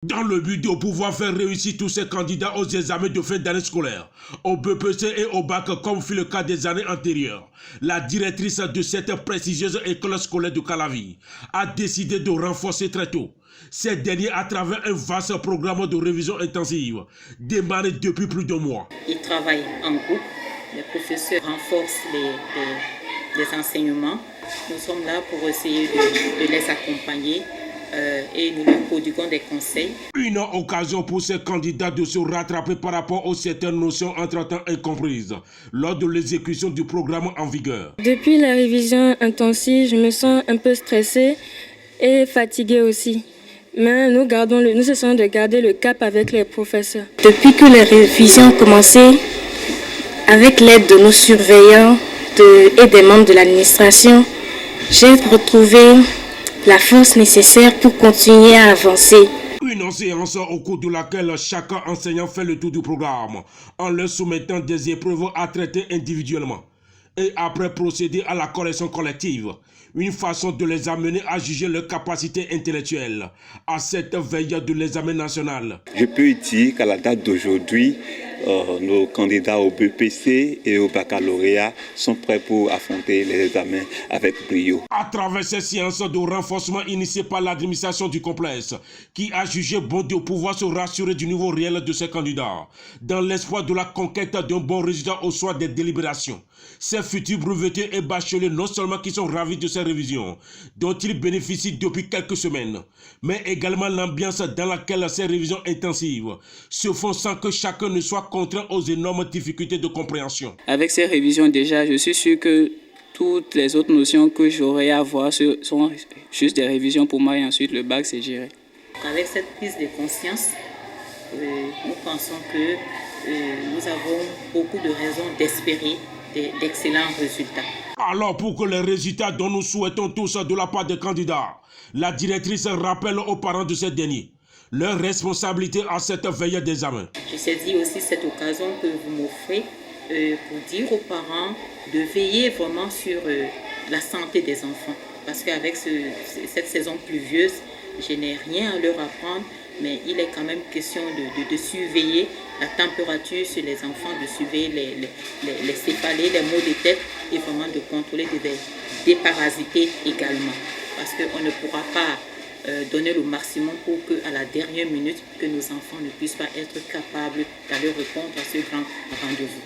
Dans le but de pouvoir faire réussir tous ces candidats aux examens de fin d'année scolaire, au BPC et au bac comme fut le cas des années antérieures, la directrice de cette prestigieuse école scolaire de Calavi a décidé de renforcer très tôt ces derniers à travers un vaste programme de révision intensive démarré depuis plus de mois. Ils travaillent en groupe, les professeurs renforcent les enseignements. Nous sommes là pour essayer de les accompagner. Et nous leur prodiguons des conseils. Une occasion pour ces candidats de se rattraper par rapport aux certaines notions entre-temps incomprises lors de l'exécution du programme en vigueur. Depuis la révision intensive, je me sens un peu stressée et fatiguée aussi. Mais nous essayons de garder le cap avec les professeurs. Depuis que les révisions ont commencé, avec l'aide de nos surveillants et des membres de l'administration, j'ai retrouvé la force nécessaire pour continuer à avancer. Une séance au cours de laquelle chaque enseignant fait le tour du programme en leur soumettant des épreuves à traiter individuellement et après procéder à la correction collective, une façon de les amener à juger leur capacité intellectuelle à cette veille de l'examen national. Je peux dire qu'à la date d'aujourd'hui, nos candidats au BPC et au baccalauréat sont prêts pour affronter les examens avec brio. À travers ces séances de renforcement initiées par l'administration du complexe, qui a jugé bon de pouvoir se rassurer du niveau réel de ses candidats, dans l'espoir de la conquête d'un bon résultat au soir des délibérations, ces futurs brevetés et bacheliers non seulement qui sont ravis de ces révisions, dont ils bénéficient depuis quelques semaines, mais également l'ambiance dans laquelle ces révisions intensives se font sans que chacun ne soit contraint aux énormes difficultés de compréhension. Avec ces révisions déjà, je suis sûr que toutes les autres notions que j'aurai à voir sont juste des révisions pour moi et ensuite le bac c'est géré. Avec cette prise de conscience, nous pensons que nous avons beaucoup de raisons d'espérer d'excellents résultats. Alors pour que les résultats dont nous souhaitons tous de la part des candidats, la directrice rappelle aux parents de ces derniers leur responsabilité à cette veille d'examen. Je saisis aussi cette occasion que vous m'offrez pour dire aux parents de veiller vraiment sur la santé des enfants. Parce qu'avec cette saison pluvieuse, je n'ai rien à leur apprendre, mais il est quand même question de surveiller la température sur les enfants, de surveiller les céphalées, les maux de tête et vraiment de contrôler de déparasiter également. Parce qu'on ne pourra pas donner le maximum pour qu'à la dernière minute, que nos enfants ne puissent pas être capables d'aller répondre à ce grand rendez-vous.